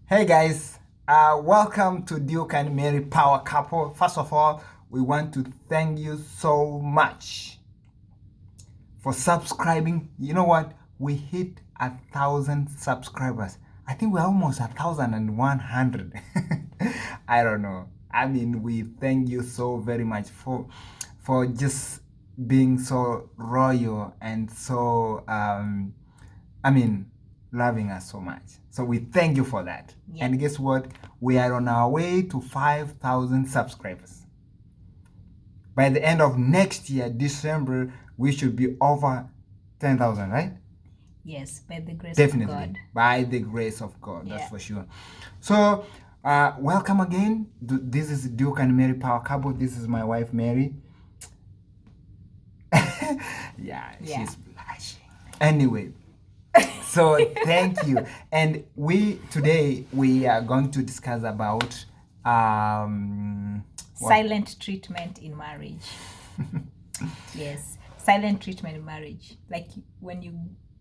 Hey guys, welcome to Duke and Mary Power Couple. First of all, we want to thank you so much for subscribing. You know what? We hit 1,000 subscribers. I think we're almost 1,100. I don't know. I mean, we thank you so very much for just being so royal and so I mean, loving us so much. So we thank you for that. Yeah. And guess what? We are on our way to 5,000 subscribers. By the end of next year, December, we should be over 10,000, right? Yes, by the grace Definitely, of God. By the grace of God, that's Yeah. for sure. So, welcome again. This is Duke and Mary Power Couple. This is my wife, Mary. Yeah, she's blushing. Anyway, so thank you. And today we are going to discuss about silent treatment in marriage. Yes, silent treatment in marriage. Like when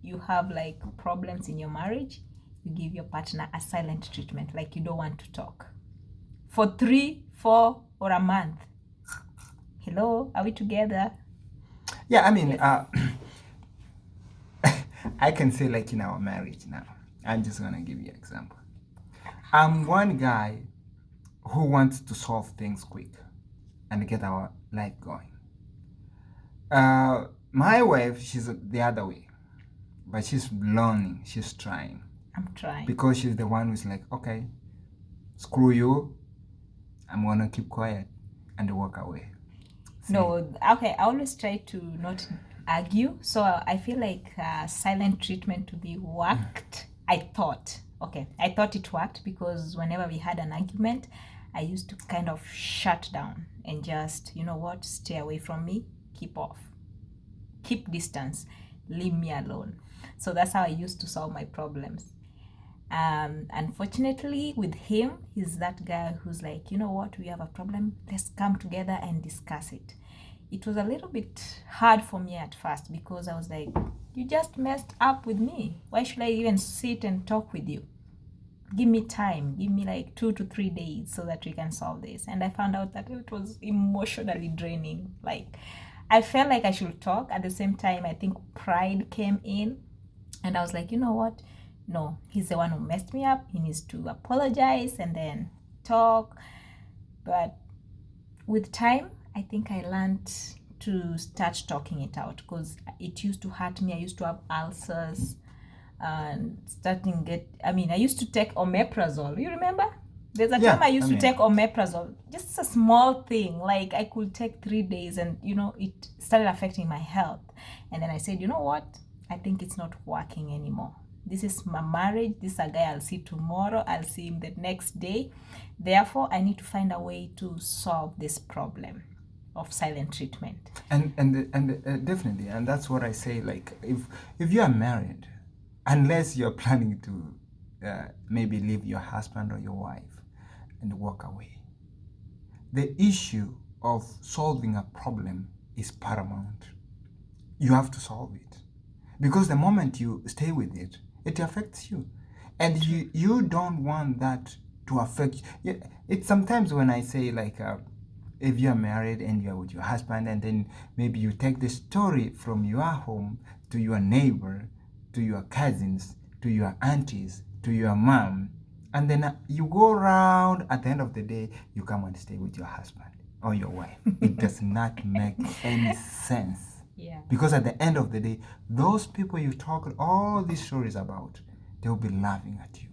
you have like problems in your marriage, you give your partner a silent treatment, like you don't want to talk for 3, 4, or a month. Hello, are we together? Yeah, I mean, yes. I can say like in our marriage now. I'm just gonna give you an example. I'm one guy who wants to solve things quick and get our life going. My wife, she's the other way, but she's learning. She's trying. I'm trying because she's the one who's like, okay, screw you. I'm gonna keep quiet and walk away. See? No, okay. I always try to not argue, so I feel like silent treatment to be worked. I thought it worked because whenever we had an argument, I used to kind of shut down and just, you know what, stay away from me, keep off, keep distance, leave me alone. So that's how I used to solve my problems. Unfortunately, with him, he's that guy who's like, you know what, we have a problem, let's come together and discuss it. It was a little bit hard for me at first because I was like, you just messed up with me. Why should I even sit and talk with you? Give me time, give me like 2 to 3 days so that we can solve this. And I found out that it was emotionally draining. Like, I felt like I should talk. At the same time, I think pride came in. And I was like, you know what? No, he's the one who messed me up. He needs to apologize and then talk. But with time, I think I learned to start talking it out because it used to hurt me. I used to have ulcers and I used to take omeprazole. You remember? There's a time I used to take omeprazole. Just a small thing. Like I could take 3 days and, it started affecting my health. And then I said, you know what? I think it's not working anymore. This is my marriage. This is a guy I'll see tomorrow. I'll see him the next day. Therefore, I need to find a way to solve this problem of silent treatment. And definitely, and that's what I say. Like, if you are married, unless you're planning to maybe leave your husband or your wife and walk away, the issue of solving a problem is paramount. You have to solve it. Because the moment you stay with it, it affects you. And you don't want that to affect you. It's sometimes when I say like, if you're married and you're with your husband and then maybe you take the story from your home to your neighbor, to your cousins, to your aunties, to your mom, and then you go around, at the end of the day, you come and stay with your husband or your wife. It does not make any sense. Yeah. Because at the end of the day, those people you talk all these stories about, they'll be laughing at you.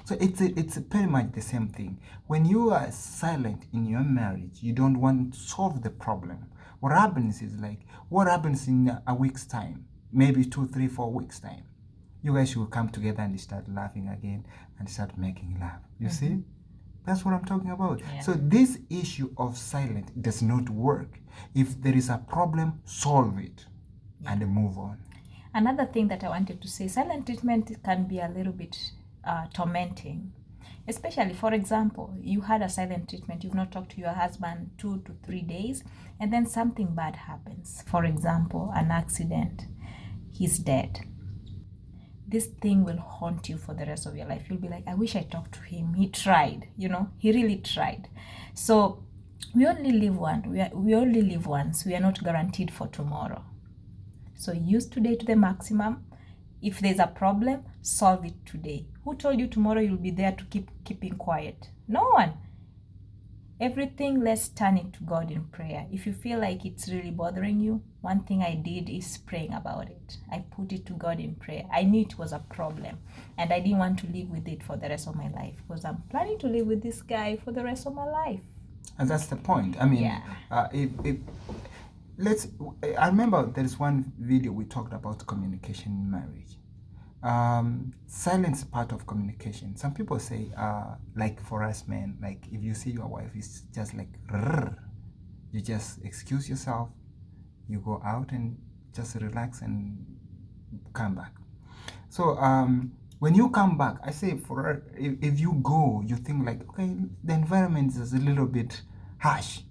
So it's pretty much the same thing. When you are silent in your marriage, you don't want to solve the problem. What happens is like, what happens in a week's time, maybe 2, 3, 4 weeks time? You guys will come together and start laughing again and start making love. You see? That's what I'm talking about. Yeah. So this issue of silence does not work. If there is a problem, solve it and move on. Another thing that I wanted to say, silent treatment can be a little bit tormenting. Especially, for example, you had a silent treatment, you've not talked to your husband 2 to 3 days, and then something bad happens. For example, an accident, he's dead. this thing will haunt you for the rest of your life. You'll be like, I wish I talked to him. He tried, he really tried. So we only live we only live once. We are not guaranteed for tomorrow. So use today to the maximum. If there's a problem, solve it today. Who told you tomorrow you'll be there to keeping quiet? No one. Everything, let's turn it to God in prayer. If you feel like it's really bothering you, one thing I did is praying about it. I put it to God in prayer. I knew it was a problem, and I didn't want to live with it for the rest of my life, because I'm planning to live with this guy for the rest of my life. And that's the point. I mean, I remember there is one video we talked about communication in marriage. Silence is part of communication. Some people say, like for us men, like if you see your wife, it's just like, you just excuse yourself, you go out and just relax and come back. So when you come back, I say for her, if you go, you think like, okay, the environment is a little bit harsh.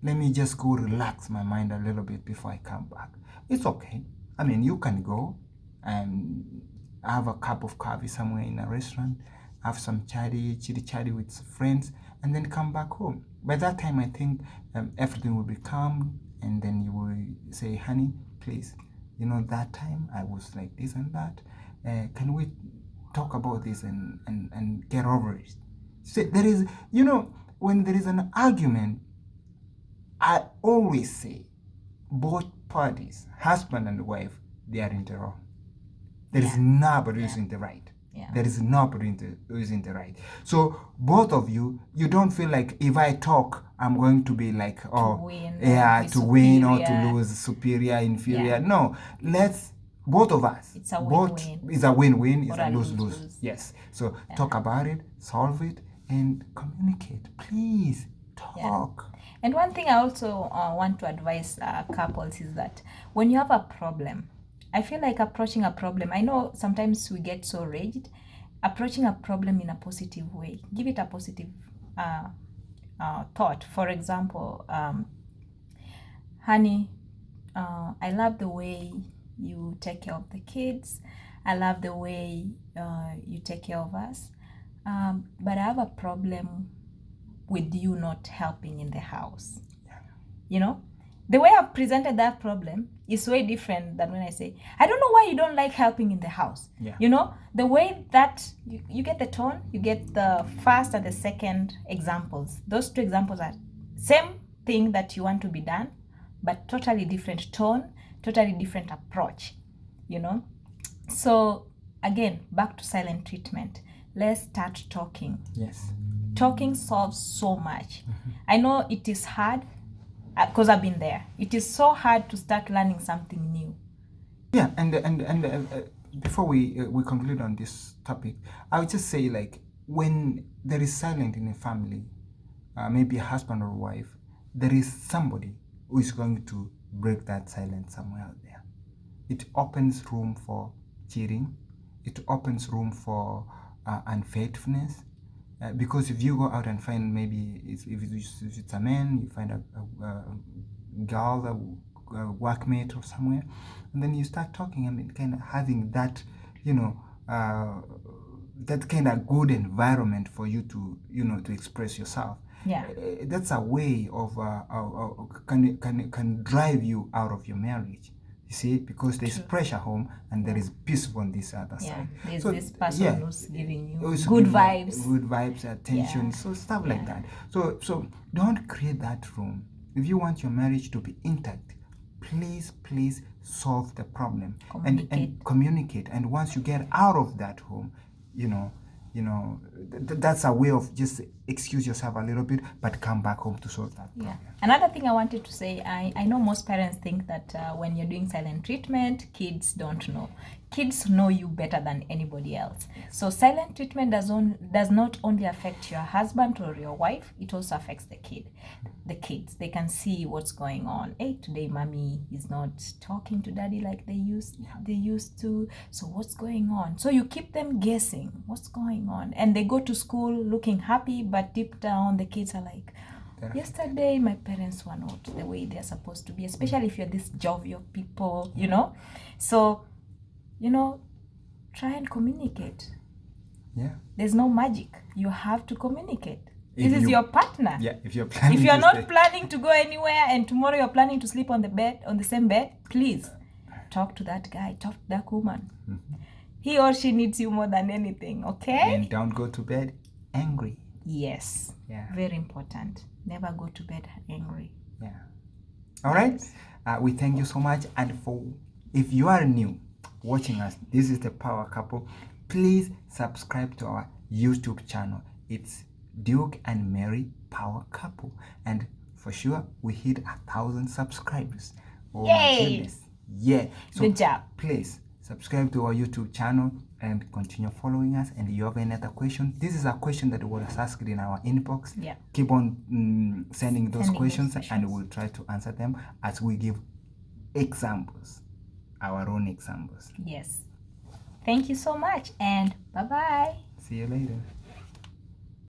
Let me just go relax my mind a little bit before I come back. It's okay. I mean, you can go and have a cup of coffee somewhere in a restaurant, have some chitty-chatty with friends, and then come back home. By that time, I think everything will be calm, and then you will say, honey, please, that time I was like this and that. Can we talk about this and get over it? So there is, when there is an argument, I always say both parties, husband and wife, they are in the wrong. There is nobody who's in the right. Yeah. There is nobody who's in the right. So both of you don't feel like if I talk, I'm going to be like, to win or to lose, superior, inferior. Yeah. No, both of us. It's a win-win. It's a win-win. It's a lose-lose. Yes. So talk about it, solve it, and communicate. Please talk. Yeah. And one thing I also want to advise couples is that when you have a problem, I feel like approaching a problem, I know sometimes we get so rigid, approaching a problem in a positive way. Give it a positive thought. For example, honey, I love the way you take care of the kids. I love the way you take care of us. But I have a problem with you not helping in the house. The way I've presented that problem is way different than when I say, I don't know why you don't like helping in the house. Yeah. The way that you get the tone, you get the first and the second examples. Those two examples are same thing that you want to be done, but totally different tone, totally different approach, So again, back to silent treatment. Let's start talking. Yes. Talking solves so much. I know it is hard, because I've been there. It is so hard to start learning something new. Yeah, and before we conclude on this topic, I would just say, like, when there is silence in a family, maybe a husband or wife, there is somebody who is going to break that silence somewhere out there. It opens room for cheating. It opens room for unfaithfulness. Because if you go out and find, maybe if it's a man, you find a girl, a workmate or somewhere, and then you start talking, kind of having that, that kind of good environment for you to, to express yourself. Yeah. That's a way of can drive you out of your marriage. You see, because there's pressure home and there is peace on this other side. There's this person who's giving you good vibes, attention, so stuff like that. So don't create that room. If you want your marriage to be intact, please solve the problem and communicate. And once you get out of that home, that's a way of just excuse yourself a little bit, but come back home to solve that problem. Another thing I wanted to say, I know most parents think that when you're doing silent treatment, kids don't know. Kids know you better than anybody else. So silent treatment does not only affect your husband or your wife, it also affects the kids. They can see what's going on. Hey, today mommy is not talking to daddy like they used to. So what's going on? So you keep them guessing what's going on. And they go to school looking happy, but deep down the kids are like, yesterday my parents were not the way they're supposed to be, especially if you're this jovial people, So, try and communicate. Yeah. There's no magic. You have to communicate. If This is you- your partner. Yeah, if you're planning If you're to not stay- planning to go anywhere and tomorrow you're planning to sleep on the same bed, please talk to that guy, talk to that woman. He or she needs you more than anything, okay? And don't go to bed angry. Yes. Yeah. Very important. Never go to bed angry. Yeah. All right. We thank you so much. And if you are new watching us, this is the Power Couple. Please subscribe to our YouTube channel. It's Duke and Mary Power Couple. And for sure, we hit 1,000 subscribers. Oh my Yay! goodness. Yeah. So Good job. please subscribe to our YouTube channel and continue following us. And if you have any other question, this is a question that was asked in our inbox. Yeah. Keep on sending those Sending those questions, and questions. we'll try to answer them as we give examples, our own examples. Yes. Thank you so much and bye-bye. See you later.